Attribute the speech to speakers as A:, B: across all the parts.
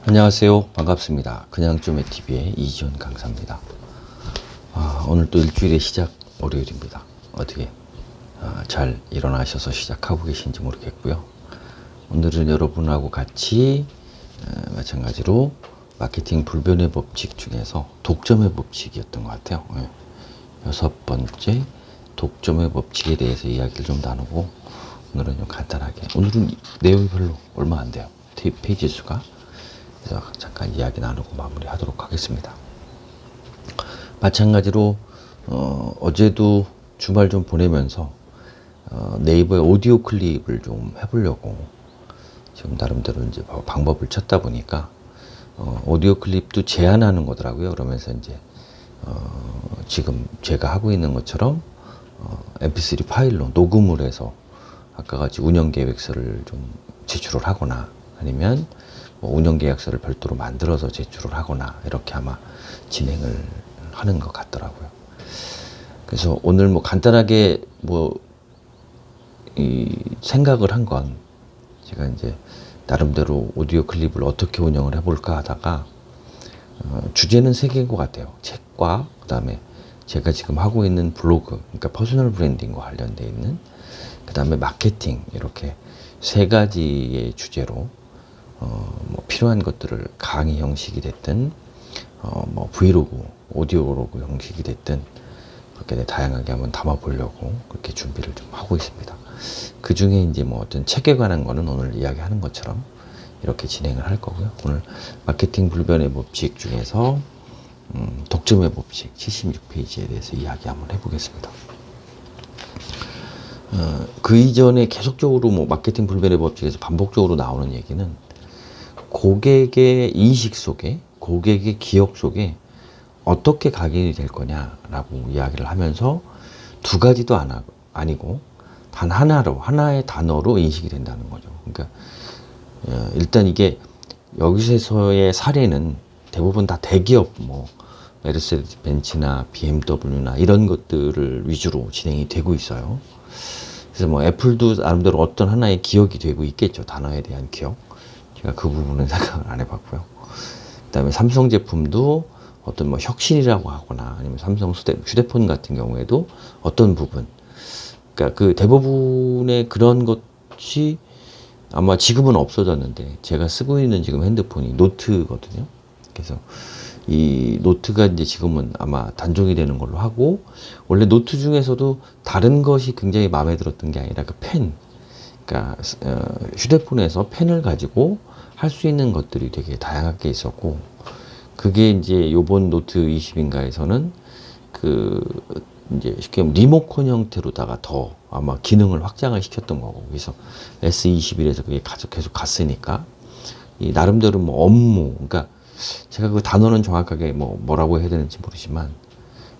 A: 안녕하세요. 반갑습니다. 그냥좀의 TV의 이지훈 강사입니다. 오늘 또 일주일의 시작 월요일입니다. 어떻게 잘 일어나셔서 시작하고 계신지 모르겠고요. 오늘은 여러분하고 같이 마찬가지로 마케팅 불변의 법칙 중에서 독점의 법칙이었던 것 같아요. 6번째 독점의 법칙에 대해서 이야기를 좀 나누고, 오늘은 좀 간단하게, 오늘은 내용이 별로 얼마 안 돼요. 페이지 수가. 그래서 잠깐 이야기 나누고 마무리하도록 하겠습니다. 마찬가지로 어제도 주말 좀 보내면서 네이버에 오디오 클립을 좀 해보려고 지금 나름대로 이제 방법을 찾다 보니까 오디오 클립도 제한하는 거더라고요. 그러면서 이제 지금 제가 하고 있는 것처럼 mp3 파일로 녹음을 해서 아까 같이 운영 계획서를 좀 제출을 하거나, 아니면 운영 계약서를 별도로 만들어서 제출을 하거나, 이렇게 아마 진행을 하는 것 같더라고요. 그래서 오늘 간단하게 생각을 한 건, 제가 이제 나름대로 오디오 클립을 어떻게 운영을 해볼까 하다가 주제는 3개인 것 같아요. 책과 그 다음에 제가 지금 하고 있는 블로그, 그러니까 퍼스널 브랜딩과 관련되어 있는, 그 다음에 마케팅, 이렇게 3가지의 주제로 필요한 것들을 강의 형식이 됐든 브이로그, 오디오로그 형식이 됐든 그렇게 다양하게 한번 담아보려고 그렇게 준비를 좀 하고 있습니다. 그 중에 이제 어떤 책에 관한 거는 오늘 이야기하는 것처럼 이렇게 진행을 할 거고요. 오늘 마케팅 불변의 법칙 중에서 독점의 법칙 76페이지에 대해서 이야기 한번 해보겠습니다. 그 이전에 계속적으로 마케팅 불변의 법칙에서 반복적으로 나오는 얘기는, 고객의 인식 속에, 고객의 기억 속에 어떻게 각인이 될 거냐라고 이야기를 하면서, 2가지도 아니고 단 하나의 단어로 인식이 된다는 거죠. 그러니까 일단 이게 여기서의 사례는 대부분 다 대기업, 메르세데스 벤츠나 BMW나 이런 것들을 위주로 진행이 되고 있어요. 그래서 애플도 나름대로 어떤 하나의 기억이 되고 있겠죠. 단어에 대한 기억. 제가 그 부분은 생각을 안 해봤고요. 그 다음에 삼성 제품도 어떤 혁신이라고 하거나, 아니면 삼성 휴대폰 같은 경우에도 어떤 부분, 그러니까 그 대부분의 그런 것이 아마 지금은 없어졌는데, 제가 쓰고 있는 지금 핸드폰이 노트거든요. 그래서 이 노트가 이제 지금은 아마 단종이 되는 걸로 하고, 원래 노트 중에서도 다른 것이 굉장히 마음에 들었던 게 아니라 그 펜, 그러니까 휴대폰에서 펜을 가지고 할 수 있는 것들이 되게 다양하게 있었고, 그게 이제 요번 노트 20인가에서는 이제 쉽게 말하면 리모컨 형태로다가 더 아마 기능을 확장을 시켰던 거고, 그래서 S21에서 그게 계속 갔으니까, 이 나름대로 업무, 그러니까 제가 그 단어는 정확하게 뭐라고 해야 되는지 모르지만,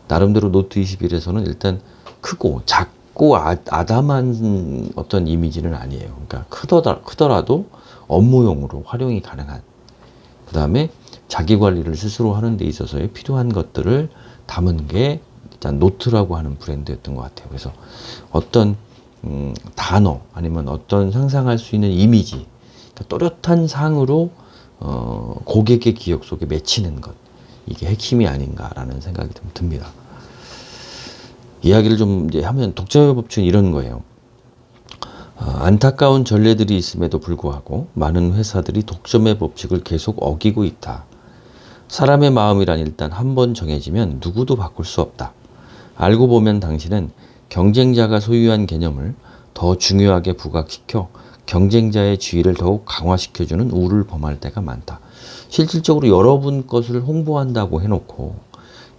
A: 나름대로 노트 21에서는 일단 크고 작고 아담한 어떤 이미지는 아니에요. 그러니까 크더라도 업무용으로 활용이 가능한, 그 다음에 자기 관리를 스스로 하는 데 있어서의 필요한 것들을 담은 게 일단 노트라고 하는 브랜드였던 것 같아요. 그래서 어떤 단어, 아니면 어떤 상상할 수 있는 이미지, 그러니까 또렷한 상으로 고객의 기억 속에 맺히는 것, 이게 핵심이 아닌가라는 생각이 좀 듭니다. 이야기를 좀 이제 하면, 독점의 법칙은 이런 거예요. 안타까운 전례들이 있음에도 불구하고 많은 회사들이 독점의 법칙을 계속 어기고 있다. 사람의 마음이란 일단 한번 정해지면 누구도 바꿀 수 없다. 알고 보면 당신은 경쟁자가 소유한 개념을 더 중요하게 부각시켜 경쟁자의 지위를 더욱 강화시켜주는 우를 범할 때가 많다. 실질적으로 여러분 것을 홍보한다고 해놓고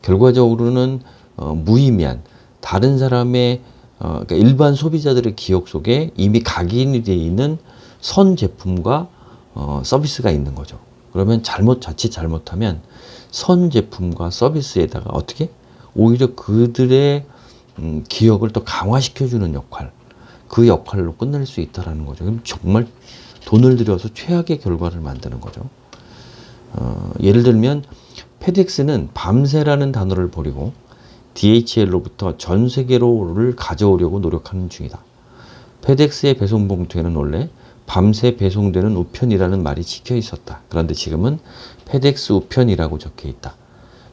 A: 결과적으로는 무의미한 다른 사람의 그러니까 일반 소비자들의 기억 속에 이미 각인이 되어 있는 선 제품과 서비스가 있는 거죠. 그러면 자칫 잘못하면 선 제품과 서비스에다가 어떻게 오히려 그들의 기억을 더 강화시켜주는 역할, 그 역할로 끝낼 수 있다는 거죠. 그럼 정말 돈을 들여서 최악의 결과를 만드는 거죠. 예를 들면 페덱스는 밤새라는 단어를 버리고 DHL로부터 전 세계로를 가져오려고 노력하는 중이다. 페덱스의 배송 봉투에는 원래 밤새 배송되는 우편이라는 말이 찍혀 있었다. 그런데 지금은 페덱스 우편이라고 적혀 있다.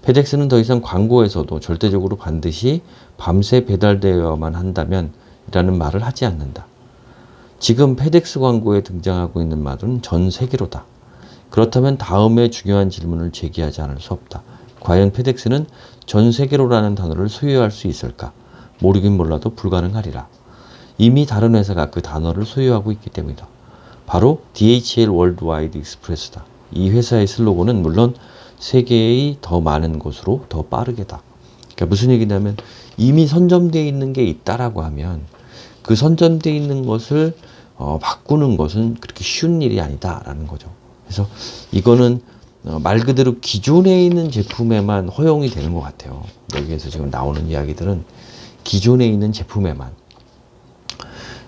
A: 페덱스는 더 이상 광고에서도 절대적으로 반드시 밤새 배달되어야만 한다면 이라는 말을 하지 않는다. 지금 페덱스 광고에 등장하고 있는 말은 전 세계로다. 그렇다면 다음에 중요한 질문을 제기하지 않을 수 없다. 과연 페덱스는 전 세계로라는 단어를 소유할 수 있을까? 모르긴 몰라도 불가능하리라. 이미 다른 회사가 그 단어를 소유하고 있기 때문이다. 바로 DHL 월드와이드 익스프레스다. 이 회사의 슬로건은 물론 세계의 더 많은 곳으로 더 빠르게다. 그러니까 무슨 얘기냐면 이미 선점되어 있는 게 있다라고 하면 그 선점되어 있는 것을 바꾸는 것은 그렇게 쉬운 일이 아니다라는 거죠. 그래서 이거는 말 그대로 기존에 있는 제품에만 허용이 되는 것 같아요. 여기에서 지금 나오는 이야기들은 기존에 있는 제품에만.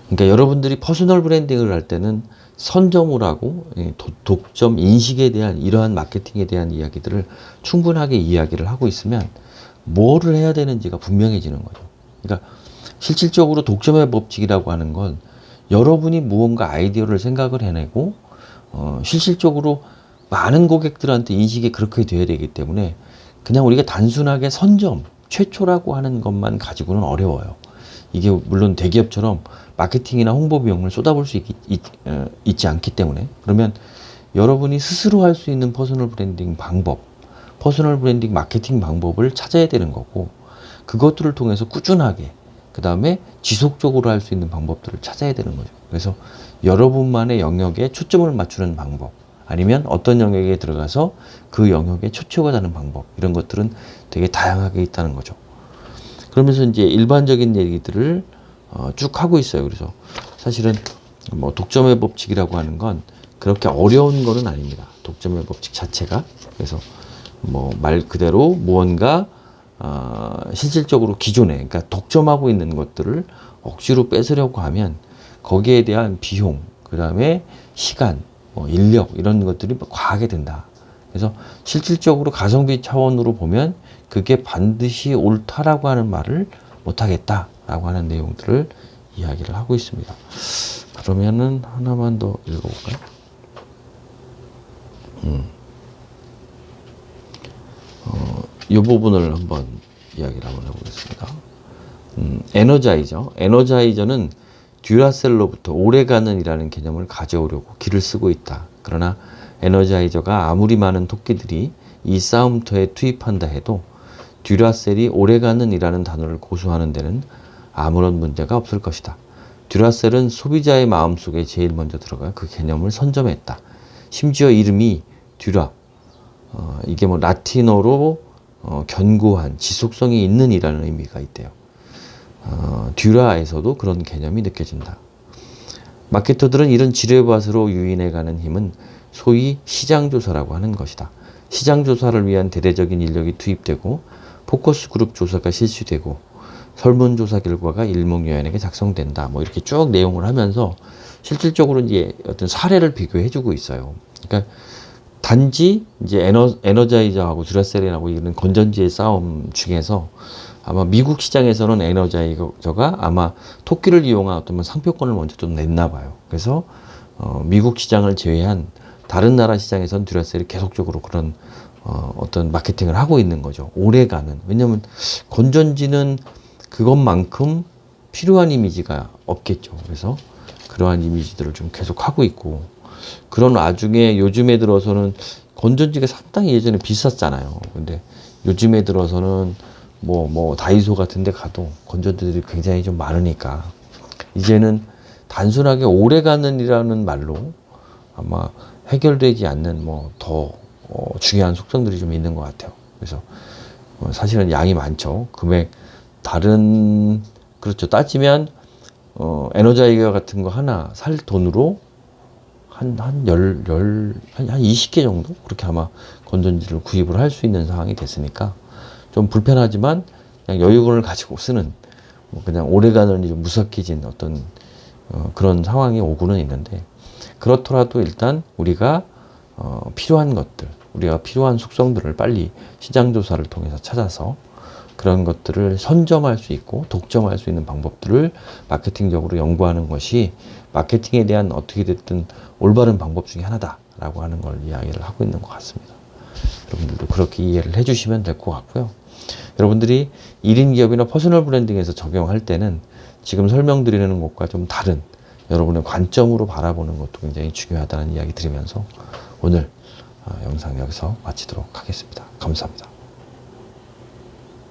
A: 그러니까 여러분들이 퍼스널 브랜딩을 할 때는 선점을 하고 독점 인식에 대한 이러한 마케팅에 대한 이야기들을 충분하게 이야기를 하고 있으면 뭐를 해야 되는지가 분명해지는 거죠. 그러니까 실질적으로 독점의 법칙이라고 하는 건 여러분이 무언가 아이디어를 생각을 해내고 실질적으로 많은 고객들한테 인식이 그렇게 되어야 되기 때문에 그냥 우리가 단순하게 선점, 최초라고 하는 것만 가지고는 어려워요. 이게 물론 대기업처럼 마케팅이나 홍보 비용을 쏟아볼 수 있지 않기 때문에 그러면 여러분이 스스로 할 수 있는 퍼스널 브랜딩 방법, 퍼스널 브랜딩 마케팅 방법을 찾아야 되는 거고 그것들을 통해서 꾸준하게 그 다음에 지속적으로 할 수 있는 방법들을 찾아야 되는 거죠. 그래서 여러분만의 영역에 초점을 맞추는 방법 아니면 어떤 영역에 들어가서 그 영역에 초점을 다는 방법 이런 것들은 되게 다양하게 있다는 거죠. 그러면서 이제 일반적인 얘기들을 쭉 하고 있어요. 그래서 사실은 뭐 독점의 법칙이라고 하는 건 그렇게 어려운 거는 아닙니다. 독점의 법칙 자체가. 그래서 뭐 말 그대로 무언가 실질적으로 기존에 그러니까 독점하고 있는 것들을 억지로 뺏으려고 하면 거기에 대한 비용, 그 다음에 시간, 인력 이런 것들이 과하게 된다. 그래서 실질적으로 가성비 차원으로 보면 그게 반드시 옳다라고 하는 말을 못하겠다라고 하는 내용들을 이야기를 하고 있습니다. 그러면은 하나만 더 읽어볼까요? 이 부분을 한번 이야기를 한번 해보겠습니다. 에너자이저는 듀라셀로부터 오래가는 이라는 개념을 가져오려고 기를 쓰고 있다. 그러나 에너자이저가 아무리 많은 토끼들이 이 싸움터에 투입한다 해도 듀라셀이 오래가는 이라는 단어를 고수하는 데는 아무런 문제가 없을 것이다. 듀라셀은 소비자의 마음속에 제일 먼저 들어가 그 개념을 선점했다. 심지어 이름이 듀라, 이게 뭐 라틴어로 견고한 지속성이 있는 이라는 의미가 있대요. 듀라에서도 그런 개념이 느껴진다. 마케터들은 이런 지뢰밭으로 유인해가는 힘은 소위 시장조사라고 하는 것이다. 시장조사를 위한 대대적인 인력이 투입되고 포커스 그룹 조사가 실시되고 설문조사 결과가 일목요연하게 작성된다. 뭐 이렇게 쭉 내용을 하면서 실질적으로 이제 어떤 사례를 비교해주고 있어요. 그러니까 단지 이제 에너자이저하고 듀라셀하고 이런 건전지의 싸움 중에서 아마 미국 시장에서는 에너자이저가 아마 토끼를 이용한 어떤 상표권을 먼저 좀 냈나 봐요. 그래서 미국 시장을 제외한 다른 나라 시장에서는 듀라셀이 계속적으로 그런 어떤 마케팅을 하고 있는 거죠. 오래가는. 왜냐면 건전지는 그것만큼 필요한 이미지가 없겠죠. 그래서 그러한 이미지들을 좀 계속 하고 있고 그런 와중에 요즘에 들어서는 건전지가 상당히 예전에 비쌌잖아요. 근데 요즘에 들어서는 뭐 다이소 같은 데 가도 건전지들이 굉장히 좀 많으니까 이제는 단순하게 오래가는 이라는 말로 아마 해결되지 않는 더 중요한 속성들이 좀 있는 것 같아요. 그래서 사실은 양이 많죠. 금액 그렇죠. 따지면 에너자이저 같은 거 하나 살 돈으로 한 20개 정도? 그렇게 아마 건전지를 구입을 할 수 있는 상황이 됐으니까 좀 불편하지만 그냥 여유분을 가지고 쓰는 그냥 오래가는 좀 무석해진 어떤 그런 상황이 오고는 있는데 그렇더라도 일단 우리가 필요한 것들, 우리가 필요한 속성들을 빨리 시장조사를 통해서 찾아서 그런 것들을 선점할 수 있고 독점할 수 있는 방법들을 마케팅적으로 연구하는 것이 마케팅에 대한 어떻게 됐든 올바른 방법 중에 하나다라고 하는 걸 이야기를 하고 있는 것 같습니다. 여러분들도 그렇게 이해를 해주시면 될 것 같고요. 여러분들이 1인 기업이나 퍼스널 브랜딩에서 적용할 때는 지금 설명드리는 것과 좀 다른 여러분의 관점으로 바라보는 것도 굉장히 중요하다는 이야기 드리면서 오늘 영상 여기서 마치도록 하겠습니다. 감사합니다.